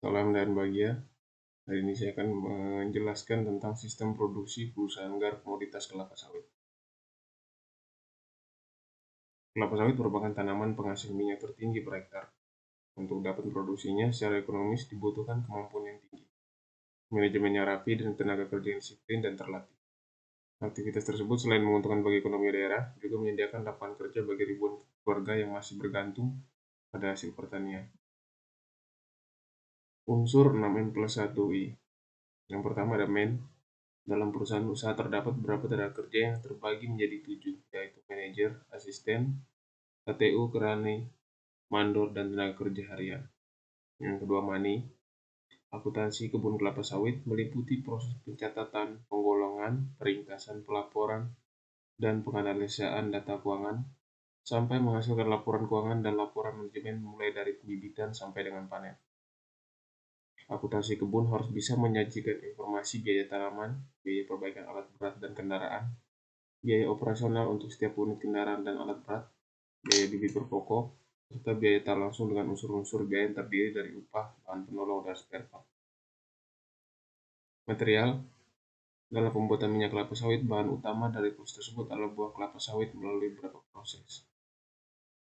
Salam dan bahagia. Hari ini saya akan menjelaskan tentang sistem produksi perusahaan GAR komoditas kelapa sawit. Kelapa sawit merupakan tanaman penghasil minyak tertinggi per hektar. Untuk dapat produksinya secara ekonomis dibutuhkan kemampuan yang tinggi, manajemennya rapi, dan tenaga kerja yang disiplin dan terlatih. Aktivitas tersebut selain menguntungkan bagi ekonomi daerah, juga menyediakan lapangan kerja bagi ribuan keluarga yang masih bergantung pada hasil pertanian. Unsur 6M+1I. Yang pertama ada man. Dalam perusahaan usaha terdapat beberapa tenaga kerja yang terbagi menjadi 7, yaitu manajer, asisten, KTU, kerani, mandor, dan tenaga kerja harian. Yang kedua, money. Akuntansi kebun kelapa sawit meliputi proses pencatatan, penggolongan, peringkasan pelaporan, dan penganalisaan data keuangan, sampai menghasilkan laporan keuangan dan laporan manajemen mulai dari pembibitan sampai dengan panen. Akuntansi kebun harus bisa menyajikan informasi biaya tanaman, biaya perbaikan alat berat dan kendaraan, biaya operasional untuk setiap unit kendaraan dan alat berat, biaya bibit berpokok, serta biaya tak langsung dengan unsur-unsur biaya yang terdiri dari upah, bahan penolong, dan spare part. Material. Dalam pembuatan minyak kelapa sawit, bahan utama dari proses tersebut adalah buah kelapa sawit melalui beberapa proses.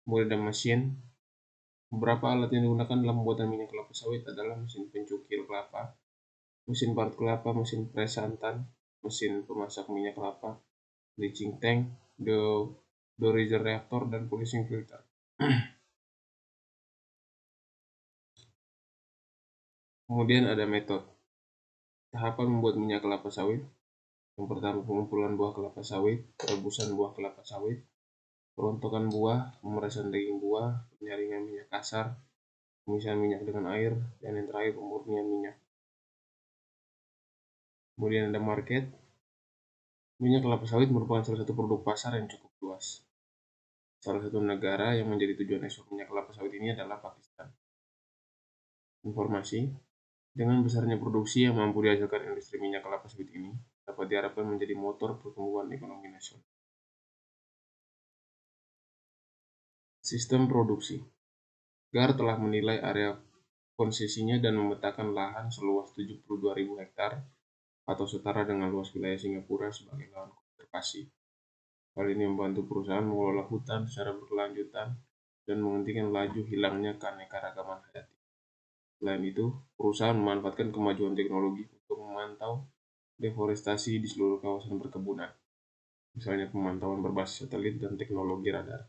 Kemudian ada mesin. Beberapa alat yang digunakan dalam pembuatan minyak kelapa sawit adalah mesin pencukir kelapa, mesin parut kelapa, mesin pres santan, mesin pemasak minyak kelapa, bleaching tank, deodorizing reaktor, dan polishing filter. Kemudian ada metode. Tahapan membuat minyak kelapa sawit. Yang pertama, pengumpulan buah kelapa sawit, perebusan buah kelapa sawit, perontokan buah, pemerasan daging buah, penyaringan minyak kasar, pemisahan minyak dengan air, dan yang terakhir pemurnian minyak. Kemudian ada market. Minyak kelapa sawit merupakan salah satu produk pasar yang cukup luas. Salah satu negara yang menjadi tujuan ekspor minyak kelapa sawit ini adalah Pakistan. Informasi. Dengan besarnya produksi yang mampu dihasilkan industri minyak kelapa sawit ini, dapat diharapkan menjadi motor pertumbuhan ekonomi nasional. Sistem produksi. GAR telah menilai area konsesinya dan memetakan lahan seluas 72.000 hektar atau setara dengan luas wilayah Singapura sebagai lahan konservasi. Hal ini membantu perusahaan mengelola hutan secara berkelanjutan dan menghentikan laju hilangnya keanekaragaman hayati. Selain itu, perusahaan memanfaatkan kemajuan teknologi untuk memantau deforestasi di seluruh kawasan perkebunan, misalnya pemantauan berbasis satelit dan teknologi radar.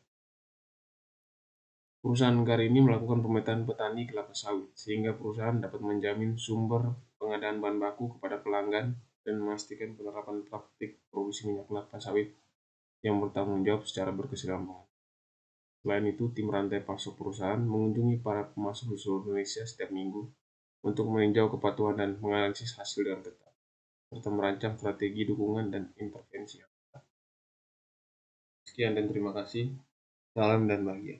Perusahaan GAR ini melakukan pemetaan petani kelapa sawit, sehingga perusahaan dapat menjamin sumber pengadaan bahan baku kepada pelanggan dan memastikan penerapan praktik produksi minyak kelapa sawit yang bertanggung jawab secara berkesinambungan. Selain itu, tim rantai pasok perusahaan mengunjungi para pemasok di seluruh Indonesia setiap minggu untuk meninjau kepatuhan dan menganalisis hasil dengan ketat, serta merancang strategi dukungan dan intervensi. Sekian dan terima kasih. Salam dan bahagia.